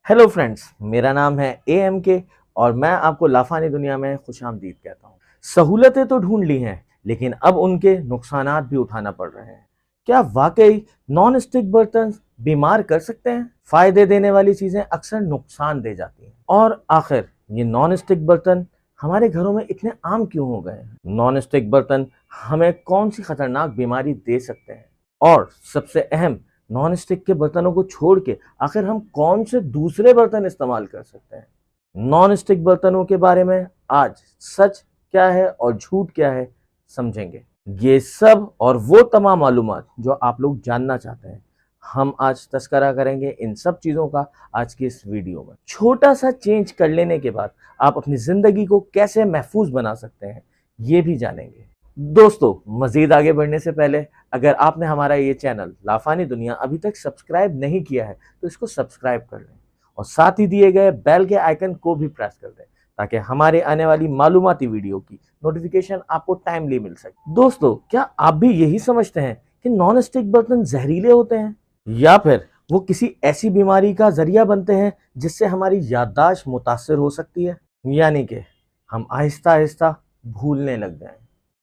Hello friends, मेरा नाम है AMK और मैं आपको लाफानी दुनिया में खुश आमदीद कहता हूँ। सहूलतें तो ढूंढ ली हैं, लेकिन अब उनके नुकसानात भी उठाना पड़ रहे हैं। क्या वाकई नॉन स्टिक बर्तन बीमार कर सकते हैं? फायदे देने वाली चीजें अक्सर नुकसान दे जाती हैं। और आखिर ये नॉन स्टिक बर्तन हमारे घरों में इतने आम क्यों हो गए हैं? नॉन स्टिक बर्तन हमें कौन सी खतरनाक बीमारी दे सकते हैं? और सबसे अहम, नॉन स्टिक के बर्तनों को छोड़ के आखिर हम कौन से दूसरे बर्तन इस्तेमाल कर सकते हैं? नॉन स्टिक बर्तनों के बारे में आज सच क्या है और झूठ क्या है समझेंगे। ये सब और वो तमाम मालूमात जो आप लोग जानना चाहते हैं, हम आज तस्करा करेंगे इन सब चीज़ों का आज की इस वीडियो में। छोटा सा चेंज कर लेने के बाद आप अपनी ज़िंदगी को कैसे महफूज बना सकते हैं, ये भी जानेंगे। दोस्तों, मज़ीद आगे बढ़ने से पहले अगर आपने हमारा ये चैनल लाफानी दुनिया अभी तक सब्सक्राइब नहीं किया है तो इसको सब्सक्राइब कर लें और साथ ही दिए गए बेल के आइकन को भी प्रेस कर दें ताकि हमारे आने वाली मालूमाती वीडियो की नोटिफिकेशन आपको टाइमली मिल सके। दोस्तों, क्या आप भी यही समझते हैं कि नॉन स्टिक बर्तन जहरीले होते हैं या फिर वो किसी ऐसी बीमारी का जरिया बनते हैं जिससे हमारी याददाश्त मुतासर हो सकती है, यानी कि हम आहिस्ता आहिस्ता भूलने लग जाएं?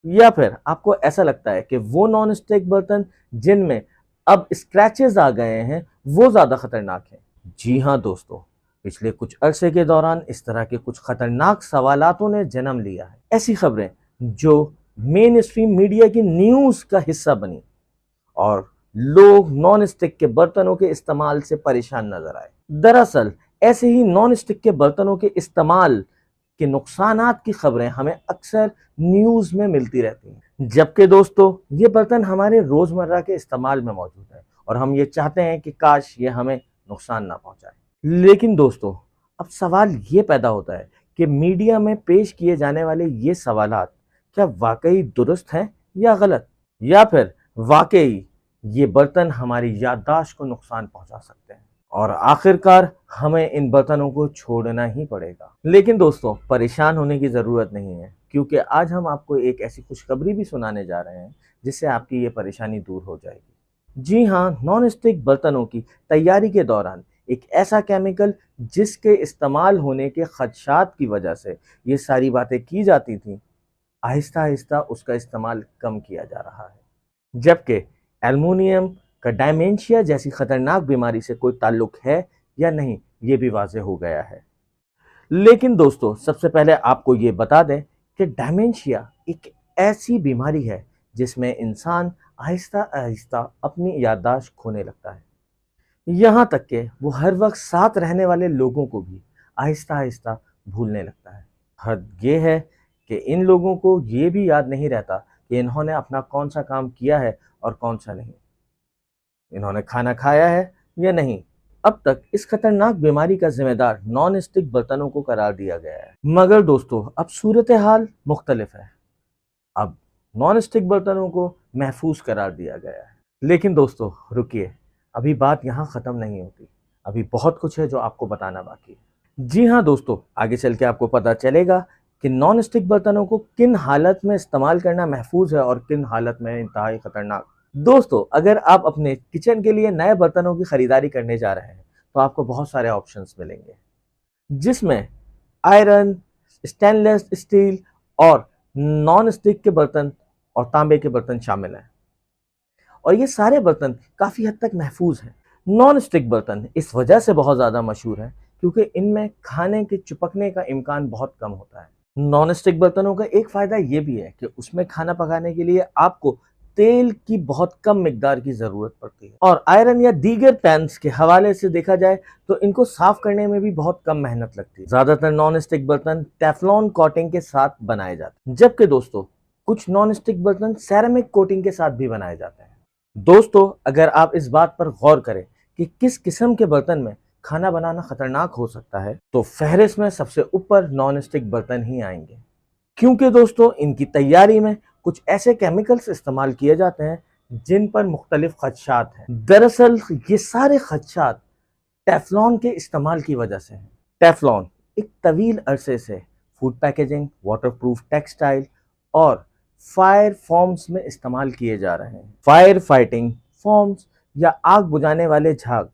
या फिर आपको ऐसा लगता है कि वो नॉन स्टिक बर्तन जिनमें अब स्क्रैचेस आ गए हैं वो ज्यादा खतरनाक हैं? जी हाँ दोस्तों, पिछले कुछ अरसे के दौरान इस तरह के कुछ खतरनाक सवालातों ने जन्म लिया है। ऐसी खबरें जो मेन स्ट्रीम मीडिया की न्यूज का हिस्सा बनी और लोग नॉन स्टिक के बर्तनों के इस्तेमाल से परेशान नजर आए। दरअसल ऐसे ही नॉन स्टिक के बर्तनों के इस्तेमाल के नुकसानात की खबरें हमें अक्सर न्यूज में मिलती रहती हैं, जबकि दोस्तों ये बर्तन हमारे रोजमर्रा के इस्तेमाल में मौजूद है और हम ये चाहते हैं कि काश ये हमें नुकसान ना पहुंचाए। लेकिन दोस्तों, अब सवाल ये पैदा होता है कि मीडिया में पेश किए जाने वाले ये सवालात क्या वाकई दुरुस्त हैं या गलत, या फिर वाकई ये बर्तन हमारी याददाश्त को नुकसान पहुंचा सकते हैं और आखिरकार हमें इन बर्तनों को छोड़ना ही पड़ेगा। लेकिन दोस्तों, परेशान होने की ज़रूरत नहीं है, क्योंकि आज हम आपको एक ऐसी खुशखबरी भी सुनाने जा रहे हैं जिससे आपकी ये परेशानी दूर हो जाएगी। जी हाँ, नॉन स्टिक बर्तनों की तैयारी के दौरान एक ऐसा केमिकल जिसके इस्तेमाल होने के खदशात की वजह से ये सारी बातें की जाती थी, आहिस्ता आहिस्ता उसका इस्तेमाल कम किया जा रहा है। जबकि एल्युमिनियम का डायमेंशिया जैसी खतरनाक बीमारी से कोई ताल्लुक है या नहीं, ये भी वाज़ेह हो गया है। लेकिन दोस्तों, सबसे पहले आपको ये बता दें कि डायमेंशिया एक ऐसी बीमारी है जिसमें इंसान आहिस्ता आहिस्ता अपनी याददाश्त खोने लगता है, यहाँ तक कि वो हर वक्त साथ रहने वाले लोगों को भी आहिस्ता आहिस्ता भूलने लगता है। हद ये है कि इन लोगों को ये भी याद नहीं रहता कि इन्होंने अपना कौन सा काम किया है और कौन सा नहीं, इन्होंने खाना खाया है या नहीं। अब तक इस खतरनाक बीमारी का जिम्मेदार नॉन स्टिक बर्तनों को करार दिया गया है, मगर दोस्तों अब सूरत हाल मुख्तलिफ है। अब नॉन स्टिक बर्तनों को महफूज करार दिया गया है। लेकिन दोस्तों रुकिए, अभी बात यहाँ ख़त्म नहीं होती, अभी बहुत कुछ है जो आपको बताना बाकी है। जी हाँ दोस्तों, आगे चल के आपको पता चलेगा कि नॉन स्टिक बर्तनों को किन हालत में इस्तेमाल करना महफूज है और किन हालत में इंतहाई खतरनाक। दोस्तों, अगर आप अपने किचन के लिए नए बर्तनों की खरीदारी करने जा रहे हैं तो आपको बहुत सारे ऑप्शंस मिलेंगे, जिसमें आयरन, स्टेनलेस स्टील और नॉन स्टिक के बर्तन और तांबे के बर्तन शामिल हैं और ये सारे बर्तन काफ़ी हद तक महफूज हैं। नॉन स्टिक बर्तन इस वजह से बहुत ज़्यादा मशहूर है क्योंकि इनमें खाने के चिपकने का इम्कान बहुत कम होता है। नॉन स्टिक बर्तनों का एक फ़ायदा ये भी है कि उसमें खाना पकाने के लिए आपको तेल की बहुत कम मिकदार की ज़रूरत पड़ती है और आयरन या दीगर पैन्स के हवाले से देखा जाए तो इनको साफ करने में भी बहुत कम मेहनत लगती है। ज़्यादातर नॉन स्टिक बर्तन टेफ्लॉन कोटिंग के साथ बनाए जाते हैं, जबकि दोस्तों कुछ नॉन स्टिक बर्तन सेरेमिक कोटिंग के साथ भी बनाए जाते हैं। दोस्तों, अगर आप इस बात पर गौर करें कि किस किस्म के बर्तन में खाना बनाना खतरनाक हो सकता है, तो फहरिस्त में सबसे ऊपर नॉन स्टिक बर्तन ही आएंगे, क्योंकि दोस्तों इनकी तैयारी में कुछ ऐसे केमिकल्स इस्तेमाल किए जाते हैं जिन पर मुख्तलिफ खदशात हैं। दरअसल ये सारे खदशात टेफ्लॉन के इस्तेमाल की वजह से हैं। टेफ्लॉन एक तवील अरसे से फूड पैकेजिंग, वाटरप्रूफ टेक्सटाइल और फायर फॉर्म्स में इस्तेमाल किए जा रहे हैं। फायर फाइटिंग फॉर्म्स या आग बुझाने वाले झाग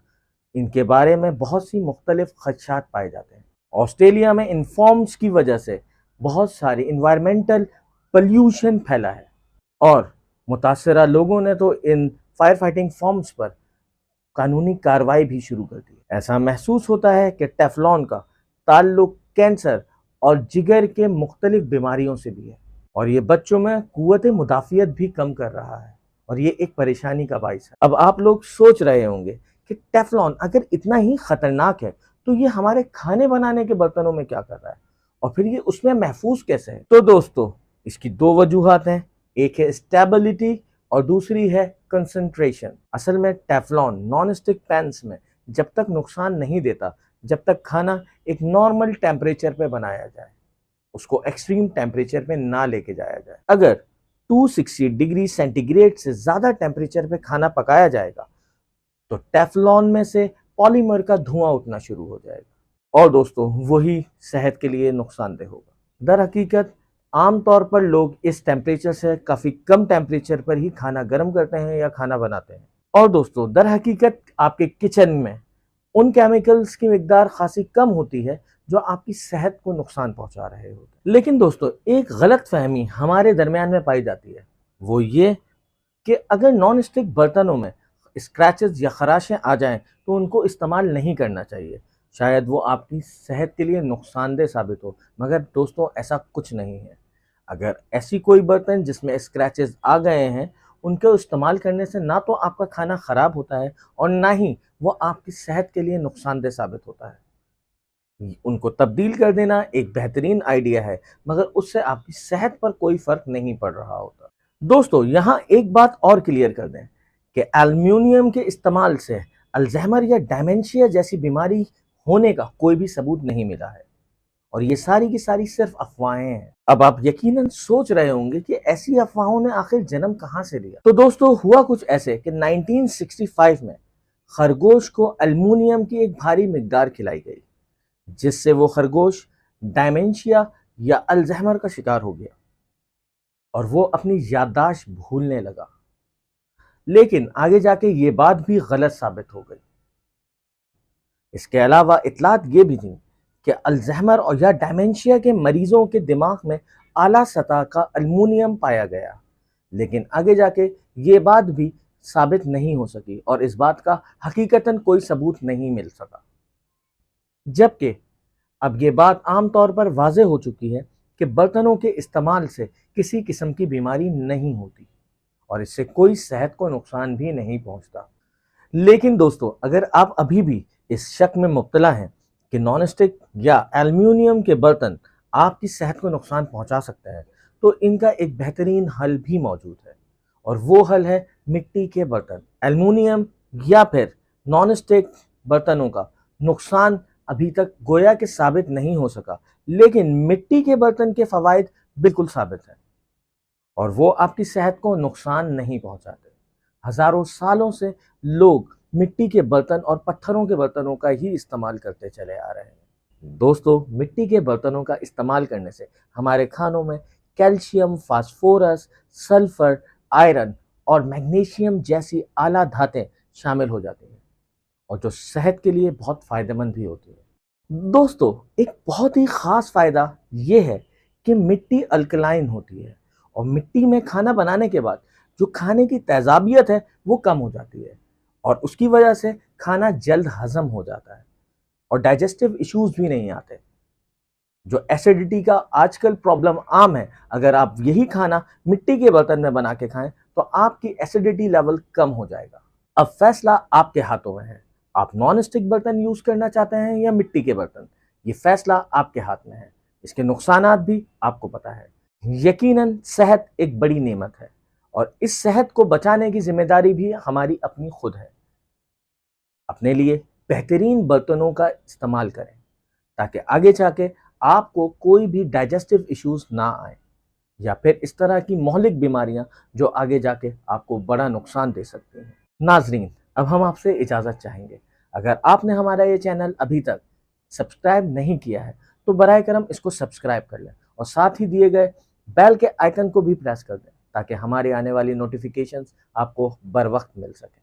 ان کے بارے میں بہت سی مختلف خدشات پائے جاتے ہیں۔ آسٹریلیا میں ان فارمز کی وجہ سے بہت ساری انوائرمنٹل پلیوشن پھیلا ہے، اور متاثرہ لوگوں نے تو ان فائر فائٹنگ فارمز پر قانونی کارروائی بھی شروع کر دی۔ ایسا محسوس ہوتا ہے کہ ٹیفلون کا تعلق کینسر اور جگر کے مختلف بیماریوں سے بھی ہے، اور یہ بچوں میں قوت مدافعت بھی کم کر رہا ہے، اور یہ ایک پریشانی کا باعث ہے۔ اب آپ لوگ سوچ رہے ہوں گے کہ ٹیفلون اگر اتنا ہی خطرناک ہے تو یہ ہمارے کھانے بنانے کے برتنوں میں کیا کر رہا ہے، اور پھر یہ اس میں محفوظ کیسے ہے؟ تو دوستو، اس کی دو وجوہات ہیں، ایک ہے اسٹیبلٹی اور دوسری ہے کنسنٹریشن۔ اصل میں ٹیفلون نان اسٹک پینس میں جب تک نقصان نہیں دیتا جب تک کھانا ایک نارمل ٹیمپریچر پہ بنایا جائے، اس کو ایکسٹریم ٹیمپریچر پہ نہ لے کے جایا جائے۔ اگر 260 ڈگری سینٹی گریڈ سے زیادہ ٹیمپریچر پہ کھانا پکایا جائے گا تو ٹیفلون میں سے پالیمر کا دھواں اٹھنا شروع ہو جائے گا، اور دوستو وہی صحت کے لیے نقصان دہ ہوگا۔ در حقیقت عام طور پر لوگ اس ٹیمپریچر سے کافی کم ٹیمپریچر پر ہی کھانا گرم کرتے ہیں یا کھانا بناتے ہیں، اور دوستو در حقیقت آپ کے کچن میں ان کیمیکلز کی مقدار خاصی کم ہوتی ہے جو آپ کی صحت کو نقصان پہنچا رہے ہوتے ہیں۔ لیکن دوستو ایک غلط فہمی ہمارے درمیان میں پائی جاتی ہے، وہ یہ کہ اگر نان اسٹک برتنوں میں اسکریچز یا خراشیں آ جائیں تو ان کو استعمال نہیں کرنا چاہیے، شاید وہ آپ کی صحت کے لیے نقصان دہ ثابت ہو، مگر دوستو ایسا کچھ نہیں ہے۔ اگر ایسی کوئی برتن جس میں اسکریچز آ گئے ہیں، ان کو استعمال کرنے سے نہ تو آپ کا کھانا خراب ہوتا ہے اور نہ ہی وہ آپ کی صحت کے لیے نقصان دہ ثابت ہوتا ہے۔ ان کو تبدیل کر دینا ایک بہترین آئیڈیا ہے، مگر اس سے آپ کی صحت پر کوئی فرق نہیں پڑ رہا ہوتا۔ دوستو یہاں ایک بات اور کلیئر کر دیں کہ ایلومینیم کے استعمال سے الزائمر یا ڈیمنشیا جیسی بیماری ہونے کا کوئی بھی ثبوت نہیں ملا ہے، اور یہ ساری کی ساری صرف افواہیں ہیں۔ اب آپ یقیناً سوچ رہے ہوں گے کہ ایسی افواہوں نے آخر جنم کہاں سے لیا؟ تو دوستو ہوا کچھ ایسے کہ 1965 میں خرگوش کو ایلومینیم کی ایک بھاری مقدار کھلائی گئی، جس سے وہ خرگوش ڈیمنشیا یا الزائمر کا شکار ہو گیا اور وہ اپنی یادداشت بھولنے لگا۔ لیکن آگے جا کے یہ بات بھی غلط ثابت ہو گئی۔ اس کے علاوہ اطلاعات یہ بھی تھیں کہ الزائمر اور یا ڈیمنشیا کے مریضوں کے دماغ میں اعلیٰ سطح کا ایلومینیم پایا گیا، لیکن آگے جا کے یہ بات بھی ثابت نہیں ہو سکی اور اس بات کا حقیقتاً کوئی ثبوت نہیں مل سکا۔ جبکہ اب یہ بات عام طور پر واضح ہو چکی ہے کہ برتنوں کے استعمال سے کسی قسم کی بیماری نہیں ہوتی اور اس سے کوئی صحت کو نقصان بھی نہیں پہنچتا۔ لیکن دوستو اگر آپ ابھی بھی اس شک میں مبتلا ہیں کہ نان اسٹک یا ایلومینیم کے برتن آپ کی صحت کو نقصان پہنچا سکتے ہیں، تو ان کا ایک بہترین حل بھی موجود ہے، اور وہ حل ہے مٹی کے برتن۔ ایلومینیم یا پھر نان اسٹک برتنوں کا نقصان ابھی تک گویا کہ ثابت نہیں ہو سکا، لیکن مٹی کے برتن کے فوائد بالکل ثابت ہیں، اور وہ آپ کی صحت کو نقصان نہیں پہنچاتے۔ ہزاروں سالوں سے لوگ مٹی کے برتن اور پتھروں کے برتنوں کا ہی استعمال کرتے چلے آ رہے ہیں۔ دوستو مٹی کے برتنوں کا استعمال کرنے سے ہمارے کھانوں میں کیلشیم، فاسفورس، سلفر، آئرن اور میگنیشیم جیسی اعلیٰ دھاتیں شامل ہو جاتی ہیں، اور جو صحت کے لیے بہت فائدہ مند بھی ہوتی ہے۔ دوستو ایک بہت ہی خاص فائدہ یہ ہے کہ مٹی الکلائن ہوتی ہے، اور مٹی میں کھانا بنانے کے بعد جو کھانے کی تیزابیت ہے وہ کم ہو جاتی ہے، اور اس کی وجہ سے کھانا جلد ہضم ہو جاتا ہے اور ڈائجسٹو ایشوز بھی نہیں آتے۔ جو ایسیڈیٹی کا آج کل پرابلم عام ہے، اگر آپ یہی کھانا مٹی کے برتن میں بنا کے کھائیں تو آپ کی ایسیڈیٹی لیول کم ہو جائے گا۔ اب فیصلہ آپ کے ہاتھوں میں ہے، آپ نان اسٹک برتن یوز کرنا چاہتے ہیں یا مٹی کے برتن، یہ فیصلہ آپ کے ہاتھ میں ہے۔ اس کے نقصانات بھی آپ کو پتہ ہے۔ یقیناً صحت ایک بڑی نعمت ہے، اور اس صحت کو بچانے کی ذمہ داری بھی ہماری اپنی خود ہے۔ اپنے لیے بہترین برتنوں کا استعمال کریں تاکہ آگے جا کے آپ کو کوئی بھی ڈائجسٹو ایشوز نہ آئیں، یا پھر اس طرح کی مہلک بیماریاں جو آگے جا کے آپ کو بڑا نقصان دے سکتی ہیں۔ ناظرین اب ہم آپ سے اجازت چاہیں گے۔ اگر آپ نے ہمارا یہ چینل ابھی تک سبسکرائب نہیں کیا ہے تو برائے کرم اس کو سبسکرائب کر لیں، اور ساتھ ہی دیے گئے بیل کے آئیکن کو بھی پریس کر دیں تاکہ ہمارے آنے والی نوٹیفیکیشنز آپ کو بر وقت مل سکیں۔